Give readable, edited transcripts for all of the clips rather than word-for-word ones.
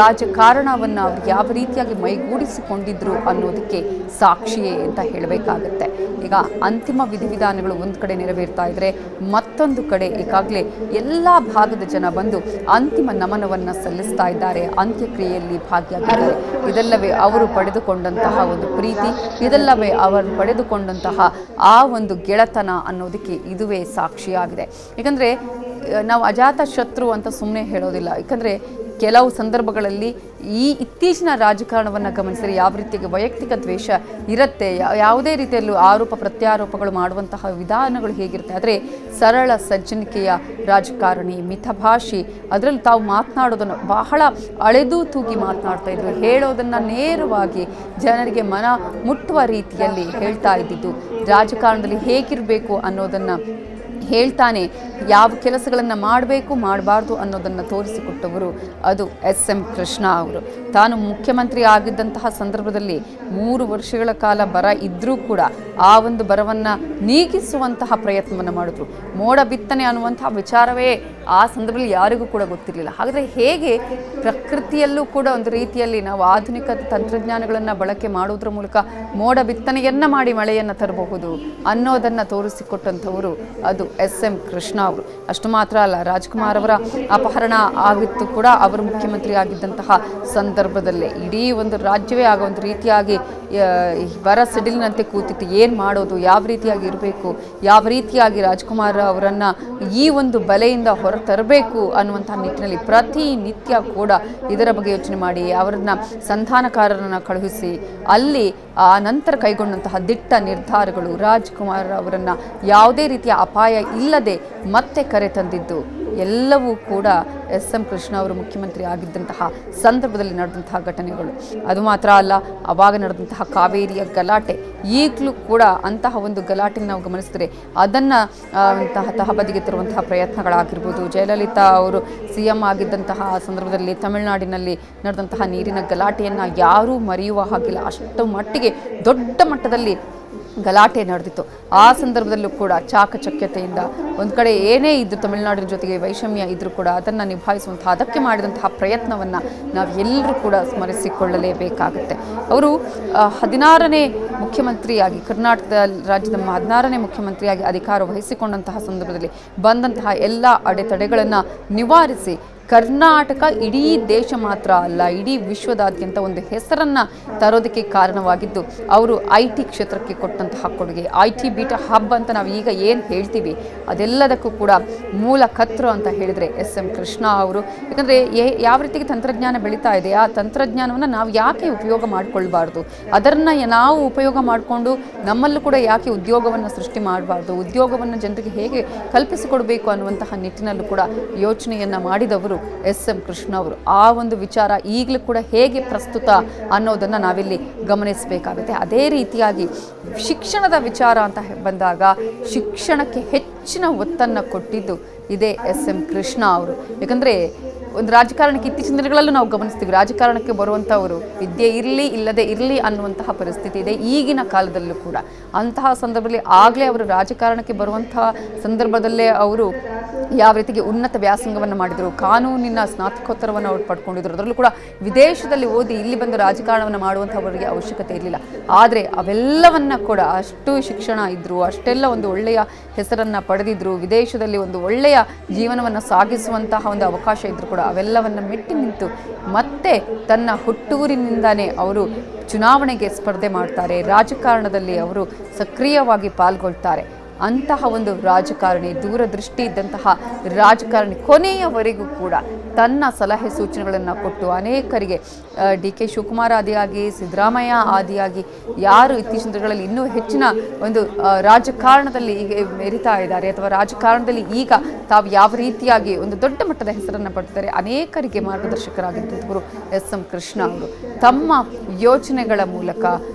ರಾಜಕಾರಣವನ್ನು ಅವರು ಯಾವ ರೀತಿಯಾಗಿ ಮೈಗೂಡಿಸಿಕೊಂಡಿದ್ರು ಅನ್ನೋದಕ್ಕೆ ಸಾಕ್ಷಿಯೇ ಅಂತ ಹೇಳಬೇಕಾಗುತ್ತೆ. ಈಗ ಅಂತಿಮ ವಿಧಿವಿಧಾನಗಳು ಒಂದು ಕಡೆ ನೆರವೇರ್ತಾ ಇದ್ರೆ, ಮತ್ತೊಂದು ಕಡೆ ಈಗಾಗಲೇ ಎಲ್ಲ ಭಾಗದ ಜನ ಬಂದು ಅಂತಿಮ ನಮನವನ್ನು ಸಲ್ಲಿಸ್ತಾ ಇದ್ದಾರೆ, ಅಂತ್ಯಕ್ರಿಯೆಯಲ್ಲಿ ಭಾಗಿಯಾಗಿದ್ದಾರೆ. ಇದೆಲ್ಲವೇ ಅವರು ಪಡೆದುಕೊಂಡಂತಹ ಒಂದು ಪ್ರೀತಿ, ಇದೆಲ್ಲವೇ ಅವರು ಪಡೆದುಕೊಂಡಂತಹ ಆ ಒಂದು ಗೆಳೆತನ ಅನ್ನೋದಕ್ಕೆ ಇದುವೇ ಸಾಕ್ಷಿಯಾಗಿದೆ. ಯಾಕಂದರೆ ನಾವು ಅಜಾತ ಶತ್ರು ಅಂತ ಸುಮ್ಮನೆ ಹೇಳೋದಿಲ್ಲ. ಯಾಕಂದರೆ ಕೆಲವು ಸಂದರ್ಭಗಳಲ್ಲಿ ಈ ಇತ್ತೀಚಿನ ರಾಜಕಾರಣವನ್ನು ಗಮನಿಸಿದರೆ ಯಾವ ರೀತಿಯಾಗಿ ವೈಯಕ್ತಿಕ ದ್ವೇಷ ಇರುತ್ತೆ, ಯಾವುದೇ ರೀತಿಯಲ್ಲೂ ಆರೋಪ ಪ್ರತ್ಯಾರೋಪಗಳು ಮಾಡುವಂತಹ ವಿಧಾನಗಳು ಹೇಗಿರುತ್ತೆ. ಆದರೆ ಸರಳ ಸಜ್ಜನಿಕೆಯ ರಾಜಕಾರಣಿ, ಮಿತಭಾಷಿ, ಅದರಲ್ಲಿ ತಾವು ಮಾತನಾಡೋದನ್ನು ಬಹಳ ಅಳೆದು ತೂಗಿ ಮಾತನಾಡ್ತಾ ಇದ್ರು, ಹೇಳೋದನ್ನು ನೇರವಾಗಿ ಜನರಿಗೆ ಮನ ಮುಟ್ಟುವ ರೀತಿಯಲ್ಲಿ ಹೇಳ್ತಾ ಇದ್ದಿದ್ದು, ರಾಜಕಾರಣದಲ್ಲಿ ಹೇಗಿರಬೇಕು ಅನ್ನೋದನ್ನು ಹೇಳ್ತಾನೆ ಯಾವ ಕೆಲಸಗಳನ್ನು ಮಾಡಬೇಕು ಮಾಡಬಾರ್ದು ಅನ್ನೋದನ್ನು ತೋರಿಸಿಕೊಟ್ಟವರು ಅದು ಎಸ್.ಎಂ. ಕೃಷ್ಣ ಅವರು. ತಾನು ಮುಖ್ಯಮಂತ್ರಿ ಆಗಿದ್ದಂತಹ ಸಂದರ್ಭದಲ್ಲಿ 3 ವರ್ಷಗಳ ಕಾಲ ಬರ ಇದ್ದರೂ ಕೂಡ ಆ ಒಂದು ಬರವನ್ನು ನೀಗಿಸುವಂತಹ ಪ್ರಯತ್ನವನ್ನು ಮಾಡಿದ್ರು. ಮೋಡ ಬಿತ್ತನೆ ಅನ್ನುವಂತಹ ವಿಚಾರವೇ ಆ ಸಂದರ್ಭದಲ್ಲಿ ಯಾರಿಗೂ ಕೂಡ ಗೊತ್ತಿರಲಿಲ್ಲ. ಹಾಗಾದರೆ ಹೇಗೆ ಪ್ರಕೃತಿಯಲ್ಲೂ ಕೂಡ ಒಂದು ರೀತಿಯಲ್ಲಿ ನಾವು ಆಧುನಿಕ ತಂತ್ರಜ್ಞಾನಗಳನ್ನು ಬಳಕೆ ಮಾಡೋದ್ರ ಮೂಲಕ ಮೋಡ ಬಿತ್ತನೆಯನ್ನು ಮಾಡಿ ಮಳೆಯನ್ನು ತರಬಹುದು ಅನ್ನೋದನ್ನು ತೋರಿಸಿಕೊಟ್ಟಂಥವರು ಅದು ಎಸ್.ಎಂ. ಕೃಷ್ಣ ಅವರು. ಅಷ್ಟು ಮಾತ್ರ ಅಲ್ಲ, ರಾಜ್ಕುಮಾರ್ ಅವರ ಅಪಹರಣ ಆಗಿತ್ತು ಕೂಡ ಅವರು ಮುಖ್ಯಮಂತ್ರಿ ಆಗಿದ್ದಂತಹ ಸಂದರ್ಭದಲ್ಲೇ ಇಡೀ ಒಂದು ರಾಜ್ಯವೇ ಆಗ ಒಂದು ರೀತಿಯಾಗಿ ಬರ ಸಿಡಿಲಿನಂತೆ ಕೂತಿತ್ತು. ಏನು ಮಾಡೋದು, ಯಾವ ರೀತಿಯಾಗಿ ಇರಬೇಕು, ಯಾವ ರೀತಿಯಾಗಿ ರಾಜ್ಕುಮಾರ್ ಅವರನ್ನು ಈ ಒಂದು ಬಲೆಯಿಂದ ಹೊರ ತರಬೇಕು ಅನ್ನುವಂಥ ನಿಟ್ಟಿನಲ್ಲಿ ಪ್ರತಿನಿತ್ಯ ಕೂಡ ಇದರ ಬಗ್ಗೆ ಯೋಚನೆ ಮಾಡಿ ಅವರನ್ನ ಸಂಧಾನಕಾರರನ್ನು ಕಳುಹಿಸಿ ಅಲ್ಲಿ ಆ ನಂತರ ಕೈಗೊಂಡಂತಹ ದಿಟ್ಟ ನಿರ್ಧಾರಗಳು ರಾಜ್ಕುಮಾರ್ ಅವರನ್ನು ಯಾವುದೇ ರೀತಿಯ ಅಪಾಯ ಇಲ್ಲದೆ ಮತ್ತೆ ಕರೆ ತಂದಿದ್ದು ಎಲ್ಲವೂ ಕೂಡ ಎಸ್.ಎಂ. ಕೃಷ್ಣ ಅವರು ಮುಖ್ಯಮಂತ್ರಿ ಆಗಿದ್ದಂತಹ ಸಂದರ್ಭದಲ್ಲಿ ನಡೆದಂತಹ ಘಟನೆಗಳು. ಅದು ಮಾತ್ರ ಅಲ್ಲ, ಆವಾಗ ನಡೆದಂತಹ ಕಾವೇರಿಯ ಗಲಾಟೆ, ಈಗಲೂ ಕೂಡ ಅಂತಹ ಒಂದು ಗಲಾಟೆ ನಾವು ಗಮನಿಸಿದರೆ ಅದನ್ನು ತಹಬದಿಗೆ ತರುವಂತಹ ಪ್ರಯತ್ನಗಳಾಗಿರ್ಬೋದು. ಜಯಲಲಿತಾ ಅವರು CM ಆಗಿದ್ದಂತಹ ಸಂದರ್ಭದಲ್ಲಿ ತಮಿಳುನಾಡಿನಲ್ಲಿ ನಡೆದಂತಹ ನೀರಿನ ಗಲಾಟೆಯನ್ನು ಯಾರೂ ಮರೆಯುವ ಹಾಗಿಲ್ಲ. ಅಷ್ಟು ಮಟ್ಟಿಗೆ ದೊಡ್ಡ ಮಟ್ಟದಲ್ಲಿ ಗಲಾಟೆ ನಡೆದಿತ್ತು. ಆ ಸಂದರ್ಭದಲ್ಲೂ ಕೂಡ ಚಾಕಚಕ್ಯತೆಯಿಂದ ಒಂದು ಕಡೆ ಏನೇ ಇದ್ದು ತಮಿಳುನಾಡಿನ ಜೊತೆಗೆ ವೈಷಮ್ಯ ಇದ್ದರೂ ಕೂಡ ಅದನ್ನು ನಿಭಾಯಿಸುವಂತಹ ಅದಕ್ಕೆ ಮಾಡಿದಂತಹ ಪ್ರಯತ್ನವನ್ನು ನಾವು ಎಲ್ಲರೂ ಕೂಡ ಸ್ಮರಿಸಿಕೊಳ್ಳಲೇಬೇಕಾಗುತ್ತೆ. ಅವರು 16ನೇ ಮುಖ್ಯಮಂತ್ರಿಯಾಗಿ ಕರ್ನಾಟಕದ ರಾಜ್ಯದ 16ನೇ ಮುಖ್ಯಮಂತ್ರಿಯಾಗಿ ಅಧಿಕಾರ ವಹಿಸಿಕೊಂಡಂತಹ ಸಂದರ್ಭದಲ್ಲಿ ಬಂದಂತಹ ಎಲ್ಲ ಅಡೆತಡೆಗಳನ್ನು ನಿವಾರಿಸಿ ಕರ್ನಾಟಕ ಇಡೀ ದೇಶ ಮಾತ್ರ ಅಲ್ಲ, ಇಡೀ ವಿಶ್ವದಾದ್ಯಂತ ಒಂದು ಹೆಸರನ್ನು ತರೋದಕ್ಕೆ ಕಾರಣವಾಗಿದ್ದು ಅವರು IT ಕ್ಷೇತ್ರಕ್ಕೆ ಕೊಟ್ಟಂತಹ ಕೊಡುಗೆ. IT ಬೀಟಾ ಹಬ್ ಅಂತ ನಾವು ಈಗ ಏನು ಹೇಳ್ತೀವಿ ಅದೆಲ್ಲದಕ್ಕೂ ಕೂಡ ಮೂಲ ಕರ್ತೃ ಅಂತ ಹೇಳಿದರೆ ಎಸ್.ಎಂ. ಕೃಷ್ಣ ಅವರು. ಯಾಕಂದರೆ ಯಾವ ರೀತಿಗೆ ತಂತ್ರಜ್ಞಾನ ಬೆಳೀತಾ ಇದೆ, ಆ ತಂತ್ರಜ್ಞಾನವನ್ನು ನಾವು ಯಾಕೆ ಉಪಯೋಗ ಮಾಡಿಕೊಳ್ಬಾರ್ದು, ಅದನ್ನು ನಾವು ಉಪಯೋಗ ಮಾಡಿಕೊಂಡು ನಮ್ಮಲ್ಲೂ ಕೂಡ ಯಾಕೆ ಉದ್ಯೋಗವನ್ನು ಸೃಷ್ಟಿ ಮಾಡಬಾರ್ದು, ಉದ್ಯೋಗವನ್ನು ಜನರಿಗೆ ಹೇಗೆ ಕಲ್ಪಿಸಿಕೊಡಬೇಕು ಅನ್ನುವಂತಹ ನಿಟ್ಟಿನಲ್ಲೂ ಕೂಡ ಯೋಚನೆಯನ್ನು ಮಾಡಿದವರು ಎಸ್.ಎಂ. ಕೃಷ್ಣ ಅವರು. ಆ ಒಂದು ವಿಚಾರ ಈಗಲೂ ಕೂಡ ಹೇಗೆ ಪ್ರಸ್ತುತ ಅನ್ನೋದನ್ನು ನಾವಿಲ್ಲಿ ಗಮನಿಸಬೇಕಾಗುತ್ತೆ. ಅದೇ ರೀತಿಯಾಗಿ ಶಿಕ್ಷಣದ ವಿಚಾರ ಅಂತ ಬಂದಾಗ ಶಿಕ್ಷಣಕ್ಕೆ ಹೆಚ್ಚಿನ ಒತ್ತನ್ನು ಕೊಟ್ಟಿದ್ದು ಇದೇ ಎಸ್.ಎಂ. ಕೃಷ್ಣ ಅವರು. ಯಾಕಂದರೆ ಒಂದು ರಾಜಕಾರಣಕ್ಕೆ ಇತ್ತೀಚಿನ ದಿನಗಳಲ್ಲೂ ನಾವು ಗಮನಿಸ್ತೀವಿ, ರಾಜಕಾರಣಕ್ಕೆ ಬರುವಂಥವರು ವಿದ್ಯೆ ಇರಲಿ ಇಲ್ಲದೆ ಇರಲಿ ಅನ್ನುವಂತಹ ಪರಿಸ್ಥಿತಿ ಇದೆ ಈಗಿನ ಕಾಲದಲ್ಲೂ ಕೂಡ. ಅಂತಹ ಸಂದರ್ಭದಲ್ಲಿ ಆಗಲೇ ಅವರು ರಾಜಕಾರಣಕ್ಕೆ ಬರುವಂತಹ ಸಂದರ್ಭದಲ್ಲೇ ಅವರು ಯಾವ ರೀತಿಗೆ ಉನ್ನತ ವ್ಯಾಸಂಗವನ್ನು ಮಾಡಿದರು, ಕಾನೂನಿನ ಸ್ನಾತಕೋತ್ತರವನ್ನು ಅವರು ಪಡ್ಕೊಂಡಿದ್ರು. ಅದರಲ್ಲೂ ಕೂಡ ವಿದೇಶದಲ್ಲಿ ಓದಿ ಇಲ್ಲಿ ಬಂದು ರಾಜಕಾರಣವನ್ನು ಮಾಡುವಂಥವರಿಗೆ ಅವಶ್ಯಕತೆ ಇರಲಿಲ್ಲ. ಆದರೆ ಅವೆಲ್ಲವನ್ನ ಕೂಡ ಅಷ್ಟು ಶಿಕ್ಷಣ ಇದ್ದರು, ಅಷ್ಟೆಲ್ಲ ಒಂದು ಒಳ್ಳೆಯ ಹೆಸರನ್ನು ಪಡೆದಿದ್ದರು, ವಿದೇಶದಲ್ಲಿ ಒಂದು ಒಳ್ಳೆಯ ಜೀವನವನ್ನು ಸಾಗಿಸುವಂತಹ ಒಂದು ಅವಕಾಶ ಇದ್ದರೂ ಕೂಡ ಅವೆಲ್ಲವನ್ನು ಮೆಟ್ಟಿ ನಿಂತು ಮತ್ತೆ ತನ್ನ ಹುಟ್ಟೂರಿನಿಂದನೇ ಅವರು ಚುನಾವಣೆಗೆ ಸ್ಪರ್ಧೆ ಮಾಡ್ತಾರೆ, ರಾಜಕಾರಣದಲ್ಲಿ ಅವರು ಸಕ್ರಿಯವಾಗಿ ಪಾಲ್ಗೊಳ್ತಾರೆ. ಅಂತಹ ಒಂದು ರಾಜಕಾರಣಿ, ದೂರದೃಷ್ಟಿ ಇದ್ದಂತಹ ರಾಜಕಾರಣಿ, ಕೊನೆಯವರೆಗೂ ಕೂಡ ತನ್ನ ಸಲಹೆ ಸೂಚನೆಗಳನ್ನು ಕೊಟ್ಟು ಅನೇಕರಿಗೆ DK ಶಿವಕುಮಾರ್ ಆದಿಯಾಗಿ, ಸಿದ್ದರಾಮಯ್ಯ ಆದಿಯಾಗಿ ಯಾರು ಇತ್ತೀಚಿನ ದಿನಗಳಲ್ಲಿ ಇನ್ನೂ ಹೆಚ್ಚಿನ ಒಂದು ರಾಜಕಾರಣದಲ್ಲಿ ಈಗ ಮೆರಿತಾ ಇದ್ದಾರೆ ಅಥವಾ ರಾಜಕಾರಣದಲ್ಲಿ ಈಗ ತಾವು ಯಾವ ರೀತಿಯಾಗಿ ಒಂದು ದೊಡ್ಡ ಮಟ್ಟದ ಹೆಸರನ್ನು ಪಡ್ತಾರೆ, ಅನೇಕರಿಗೆ ಮಾರ್ಗದರ್ಶಕರಾಗಿದ್ದಂಥವರು ಎಸ್.ಎಂ. ಕೃಷ್ಣ ಅವರು. ತಮ್ಮ ಯೋಚನೆಗಳ ಮೂಲಕ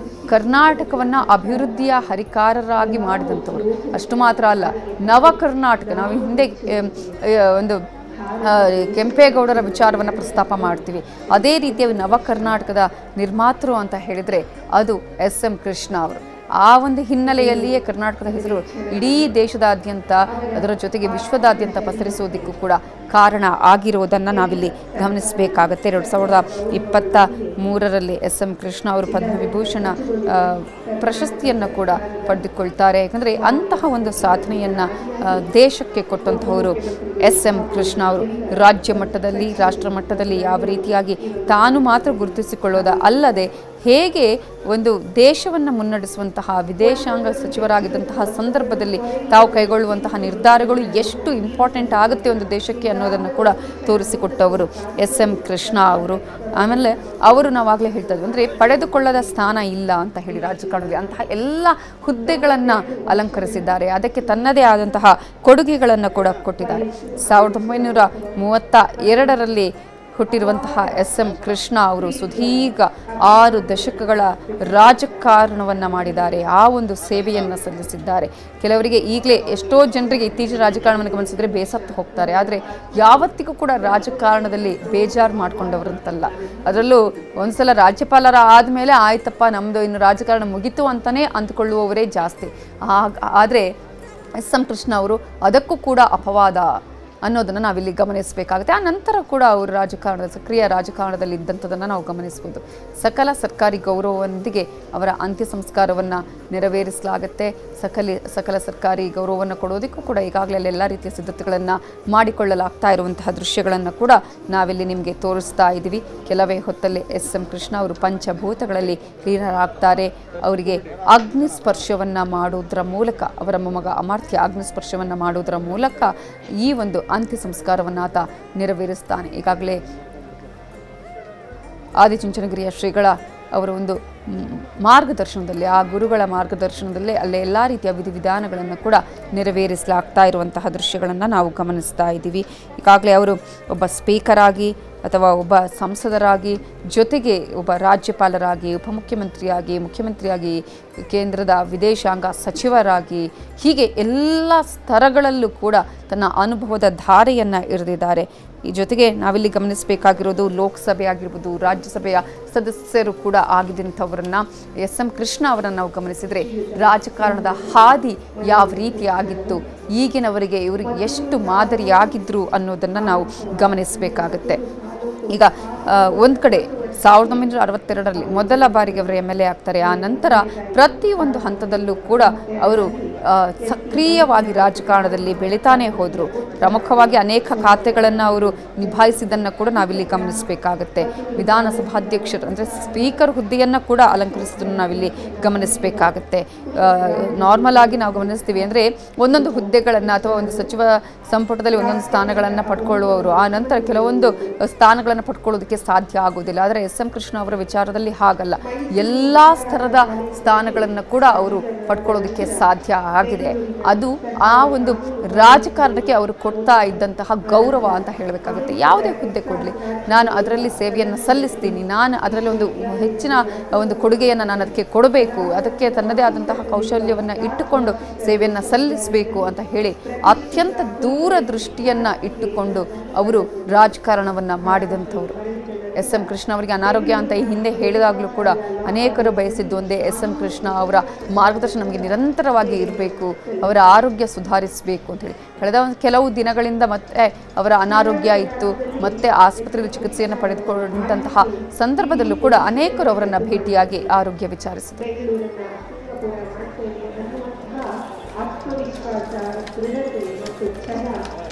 ಕರ್ನಾಟಕವನ್ನು ಅಭಿವೃದ್ಧಿಯ ಹರಿಕಾರರಾಗಿ ಮಾಡಿದಂಥವ್ರು. ಅಷ್ಟು ಮಾತ್ರ ಅಲ್ಲ, ನವ ಕರ್ನಾಟಕ, ನಾವು ಹಿಂದೆ ಒಂದು ಕೆಂಪೇಗೌಡರ ವಿಚಾರವನ್ನು ಪ್ರಸ್ತಾಪ ಮಾಡ್ತೀವಿ, ಅದೇ ರೀತಿಯ ನವ ಕರ್ನಾಟಕದ ನಿರ್ಮಾತೃ ಅಂತ ಹೇಳಿದರೆ ಅದು ಎಸ್.ಎಂ. ಕೃಷ್ಣ ಅವರು. ಆ ಒಂದು ಹಿನ್ನೆಲೆಯಲ್ಲಿಯೇ ಕರ್ನಾಟಕದ ಹೆಸರು ಇಡೀ ದೇಶದಾದ್ಯಂತ ಅದರ ಜೊತೆಗೆ ವಿಶ್ವದಾದ್ಯಂತ ಪಸರಿಸೋದಕ್ಕೂ ಕೂಡ ಕಾರಣ ಆಗಿರೋದನ್ನು ನಾವಿಲ್ಲಿ ಗಮನಿಸಬೇಕಾಗತ್ತೆ. 2023ರಲ್ಲಿ ಎಸ್ ಎಂ ಕೃಷ್ಣ ಅವರು ಪದ್ಮವಿಭೂಷಣ ಪ್ರಶಸ್ತಿಯನ್ನು ಕೂಡ ಪಡೆದುಕೊಳ್ತಾರೆ. ಯಾಕಂದರೆ ಅಂತಹ ಒಂದು ಸಾಧನೆಯನ್ನು ದೇಶಕ್ಕೆ ಕೊಟ್ಟಂಥವರು ಎಸ್ ಎಂ ಕೃಷ್ಣ ಅವರು. ರಾಜ್ಯ ಮಟ್ಟದಲ್ಲಿ, ರಾಷ್ಟ್ರ ಮಟ್ಟದಲ್ಲಿ ಯಾವ ರೀತಿಯಾಗಿ ತಾನು ಮಾತ್ರ ಗುರುತಿಸಿಕೊಳ್ಳೋದ ಅಲ್ಲದೆ ಹೇಗೆ ಒಂದು ದೇಶವನ್ನು ಮುನ್ನಡೆಸುವಂತಹ ವಿದೇಶಾಂಗ ಸಚಿವರಾಗಿದ್ದಂತಹ ಸಂದರ್ಭದಲ್ಲಿ ತಾವು ಕೈಗೊಳ್ಳುವಂತಹ ನಿರ್ಧಾರಗಳು ಎಷ್ಟು ಇಂಪಾರ್ಟೆಂಟ್ ಆಗುತ್ತೆ ಒಂದು ದೇಶಕ್ಕೆ ಅನ್ನೋದನ್ನು ಕೂಡ ತೋರಿಸಿಕೊಟ್ಟವರು ಎಸ್ ಎಂ ಕೃಷ್ಣ ಅವರು. ಆಮೇಲೆ ಅವರು ನಾವಾಗಲೇ ಹೇಳ್ತಾ ಇದ್ವಿ ಅಂದರೆ ಪಡೆದುಕೊಳ್ಳದ ಸ್ಥಾನ ಇಲ್ಲ ಅಂತ ಹೇಳಿ ರಾಜಕಾರಣದಲ್ಲಿ ಅಂತಹ ಎಲ್ಲ ಹುದ್ದೆಗಳನ್ನು ಅಲಂಕರಿಸಿದ್ದಾರೆ. ಅದಕ್ಕೆ ತನ್ನದೇ ಆದಂತಹ ಕೊಡುಗೆಗಳನ್ನು ಕೂಡ ಕೊಟ್ಟಿದ್ದಾರೆ. 1932ರಲ್ಲಿ ಹುಟ್ಟಿರುವಂತಹ ಎಸ್ ಎಂ ಕೃಷ್ಣ ಅವರು ಸುದೀರ್ಘ 6 ದಶಕಗಳ ರಾಜಕಾರಣವನ್ನು ಮಾಡಿದ್ದಾರೆ. ಆ ಒಂದು ಸೇವೆಯನ್ನು ಸಲ್ಲಿಸಿದ್ದಾರೆ. ಕೆಲವರಿಗೆ ಈಗಲೇ ಎಷ್ಟೋ ಜನರಿಗೆ ಇತ್ತೀಚಿನ ರಾಜಕಾರಣವನ್ನು ಗಮನಿಸಿದ್ರೆ ಬೇಸತ್ತು ಹೋಗ್ತಾರೆ. ಆದರೆ ಯಾವತ್ತಿಗೂ ಕೂಡ ರಾಜಕಾರಣದಲ್ಲಿ ಬೇಜಾರು ಮಾಡ್ಕೊಂಡವರಂತಲ್ಲ. ಅದರಲ್ಲೂ ಒಂದ್ಸಲ ರಾಜ್ಯಪಾಲರ ಆದಮೇಲೆ ಆಯ್ತಪ್ಪ ನಮ್ಮದು ಇನ್ನು ರಾಜಕಾರಣ ಮುಗಿತು ಅಂತಲೇ ಅಂದ್ಕೊಳ್ಳುವವರೇ ಜಾಸ್ತಿ. ಆದರೆ ಎಸ್ ಎಂ ಕೃಷ್ಣ ಅವರು ಅದಕ್ಕೂ ಕೂಡ ಅಪವಾದ ಅನ್ನೋದನ್ನು ನಾವಿಲ್ಲಿ ಗಮನಿಸಬೇಕಾಗುತ್ತೆ. ಆ ನಂತರ ಕೂಡ ಅವರು ಸಕ್ರಿಯ ರಾಜಕಾರಣದಲ್ಲಿ ಇದ್ದಂಥದ್ದನ್ನು ನಾವು ಗಮನಿಸ್ಬೋದು. ಸಕಲ ಸರ್ಕಾರಿ ಗೌರವದೊಂದಿಗೆ ಅವರ ಅಂತ್ಯ ಸಂಸ್ಕಾರವನ್ನು ನೆರವೇರಿಸಲಾಗುತ್ತೆ. ಸಕಲ ಸರ್ಕಾರಿ ಗೌರವವನ್ನು ಕೊಡೋದಕ್ಕೂ ಕೂಡ ಈಗಾಗಲೇ ಎಲ್ಲ ರೀತಿಯ ಸಿದ್ಧತೆಗಳನ್ನು ಮಾಡಿಕೊಳ್ಳಲಾಗ್ತಾ ಇರುವಂತಹ ದೃಶ್ಯಗಳನ್ನು ಕೂಡ ನಾವಿಲ್ಲಿ ನಿಮಗೆ ತೋರಿಸ್ತಾ ಇದ್ದೀವಿ. ಕೆಲವೇ ಹೊತ್ತಲ್ಲಿ ಎಸ್ ಎಂ ಕೃಷ್ಣ ಅವರು ಪಂಚಭೂತಗಳಲ್ಲಿ ಲೀನರಾಗ್ತಾರೆ. ಅವರಿಗೆ ಅಗ್ನಿಸ್ಪರ್ಶವನ್ನು ಮಾಡೋದ್ರ ಮೂಲಕ, ಅವರ ಮೊಮ್ಮಗ ಅಮರ್ತ್ಯ ಅಗ್ನಿಸ್ಪರ್ಶವನ್ನು ಮಾಡೋದ್ರ ಮೂಲಕ ಈ ಒಂದು ಅಂತ್ಯ ಸಂಸ್ಕಾರವನ್ನು ಆತ ನೆರವೇರಿಸ್ತಾನೆ. ಈಗಾಗಲೇ ಆದಿಚುಂಚನಗಿರಿಯ ಶ್ರೀಗಳ ಅವರ ಒಂದು ಮಾರ್ಗದರ್ಶನದಲ್ಲಿ, ಆ ಗುರುಗಳ ಮಾರ್ಗದರ್ಶನದಲ್ಲಿ ಅಲ್ಲೇ ಎಲ್ಲ ರೀತಿಯ ವಿಧಿವಿಧಾನಗಳನ್ನು ಕೂಡ ನೆರವೇರಿಸಲಾಗ್ತಾ ಇರುವಂತಹ ದೃಶ್ಯಗಳನ್ನು ನಾವು ಗಮನಿಸ್ತಾ ಇದ್ದೀವಿ. ಈಗಾಗಲೇ ಅವರು ಒಬ್ಬ ಸ್ಪೀಕರ್ ಆಗಿ ಅಥವಾ ಒಬ್ಬ ಸಂಸದರಾಗಿ, ಜೊತೆಗೆ ಒಬ್ಬ ರಾಜ್ಯಪಾಲರಾಗಿ, ಉಪಮುಖ್ಯಮಂತ್ರಿಯಾಗಿ, ಮುಖ್ಯಮಂತ್ರಿಯಾಗಿ, ಕೇಂದ್ರದ ವಿದೇಶಾಂಗ ಸಚಿವರಾಗಿ, ಹೀಗೆ ಎಲ್ಲ ಸ್ತರಗಳಲ್ಲೂ ಕೂಡ ತನ್ನ ಅನುಭವದ ಧಾರೆಯನ್ನು ಎರೆದಿದ್ದಾರೆ. ಈ ಜೊತೆಗೆ ನಾವಿಲ್ಲಿ ಗಮನಿಸಬೇಕಾಗಿರೋದು ಲೋಕಸಭೆ ಆಗಿರ್ಬೋದು, ರಾಜ್ಯಸಭೆಯ ಸದಸ್ಯರು ಕೂಡ ಆಗಿದ್ದಂಥವರನ್ನು ಎಸ್ ಎಂ ಕೃಷ್ಣ ಅವರನ್ನು ನಾವು ಗಮನಿಸಿದರೆ ರಾಜಕಾರಣದ ಹಾದಿ ಯಾವ ರೀತಿಯಾಗಿತ್ತು, ಈಗಿನವರಿಗೆ ಇವರಿಗೆ ಎಷ್ಟು ಮಾದರಿಯಾಗಿದ್ರು ಅನ್ನೋದನ್ನು ನಾವು ಗಮನಿಸಬೇಕಾಗತ್ತೆ. ಈಗ ಒಂದು ಕಡೆ 1962ರಲ್ಲಿ ಮೊದಲ ಬಾರಿಗೆ ಅವರು MLA ಆಗ್ತಾರೆ. ಆ ನಂತರ ಪ್ರತಿಯೊಂದು ಹಂತದಲ್ಲೂ ಕೂಡ ಅವರು ಸಕ್ರಿಯವಾಗಿ ರಾಜಕಾರಣದಲ್ಲಿ ಬೆಳೀತಾನೆ ಹೋದರು. ಪ್ರಮುಖವಾಗಿ ಅನೇಕ ಖಾತೆಗಳನ್ನು ಅವರು ನಿಭಾಯಿಸಿದ್ದನ್ನು ಕೂಡ ನಾವಿಲ್ಲಿ ಗಮನಿಸಬೇಕಾಗತ್ತೆ. ವಿಧಾನಸಭಾಧ್ಯಕ್ಷರು ಅಂದರೆ ಸ್ಪೀಕರ್ ಹುದ್ದೆಯನ್ನು ಕೂಡ ಅಲಂಕರಿಸಿದ್ದನ್ನು ನಾವಿಲ್ಲಿ ಗಮನಿಸಬೇಕಾಗತ್ತೆ. ನಾರ್ಮಲ್ ಆಗಿ ನಾವು ಗಮನಿಸ್ತೀವಿ ಅಂದರೆ ಒಂದೊಂದು ಹುದ್ದೆಗಳನ್ನು ಅಥವಾ ಒಂದು ಸಚಿವ ಸಂಪುಟದಲ್ಲಿ ಒಂದೊಂದು ಸ್ಥಾನಗಳನ್ನು ಪಡ್ಕೊಳ್ಳುವವರು ಆ ನಂತರ ಕೆಲವೊಂದು ಸ್ಥಾನಗಳನ್ನು ಪಡ್ಕೊಳ್ಳೋದಕ್ಕೆ ಸಾಧ್ಯ ಆಗೋದಿಲ್ಲ. ಆದರೆ ಎಸ್ ಎಂ ಕೃಷ್ಣ ಅವರ ವಿಚಾರದಲ್ಲಿ ಹಾಗಲ್ಲ. ಎಲ್ಲ ಸ್ತರದ ಸ್ಥಾನಗಳನ್ನು ಕೂಡ ಅವರು ಪಡ್ಕೊಳ್ಳೋದಕ್ಕೆ ಸಾಧ್ಯ ಆಗಿದೆ. ಅದು ಆ ಒಂದು ರಾಜಕಾರಣಕ್ಕೆ ಅವರು ಕೊಡ್ತಾ ಇದ್ದಂತಹ ಗೌರವ ಅಂತ ಹೇಳಬೇಕಾಗುತ್ತೆ. ಯಾವುದೇ ಹುದ್ದೆ ಕೊಡಲಿ, ನಾನು ಅದರಲ್ಲಿ ಸೇವೆಯನ್ನು ಸಲ್ಲಿಸ್ತೀನಿ, ನಾನು ಅದರಲ್ಲಿ ಒಂದು ಹೆಚ್ಚಿನ ಒಂದು ಕೊಡುಗೆಯನ್ನು ನಾನು ಅದಕ್ಕೆ ಕೊಡಬೇಕು, ಅದಕ್ಕೆ ತನ್ನದೇ ಆದಂತಹ ಕೌಶಲ್ಯವನ್ನು ಇಟ್ಟುಕೊಂಡು ಸೇವೆಯನ್ನು ಸಲ್ಲಿಸಬೇಕು ಅಂತ ಹೇಳಿ ಅತ್ಯಂತ ದೂರದೃಷ್ಟಿಯನ್ನು ಇಟ್ಟುಕೊಂಡು ಅವರು ರಾಜಕಾರಣವನ್ನು ಮಾಡಿದಂಥವ್ರು. ಎಸ್ ಎಂ ಕೃಷ್ಣ ಅವರಿಗೆ ಅನಾರೋಗ್ಯ ಅಂತ ಈ ಹಿಂದೆ ಹೇಳಿದಾಗಲೂ ಕೂಡ ಅನೇಕರು ಬಯಸಿದ್ದು ಒಂದೇ, ಎಸ್ ಎಂ ಕೃಷ್ಣ ಅವರ ಮಾರ್ಗದರ್ಶನ ನಮಗೆ ನಿರಂತರವಾಗಿ ಇರಬೇಕು, ಅವರ ಆರೋಗ್ಯ ಸುಧಾರಿಸಬೇಕು ಅಂತೇಳಿ. ಕಳೆದ ಕೆಲವು ದಿನಗಳಿಂದ ಮತ್ತೆ ಅವರ ಅನಾರೋಗ್ಯ ಇತ್ತು, ಮತ್ತೆ ಆಸ್ಪತ್ರೆಯಲ್ಲಿ ಚಿಕಿತ್ಸೆಯನ್ನು ಪಡೆದುಕೊಂಡಂತಹ ಸಂದರ್ಭದಲ್ಲೂ ಕೂಡ ಅನೇಕರು ಅವರನ್ನು ಭೇಟಿಯಾಗಿ ಆರೋಗ್ಯ ವಿಚಾರಿಸಿದರು.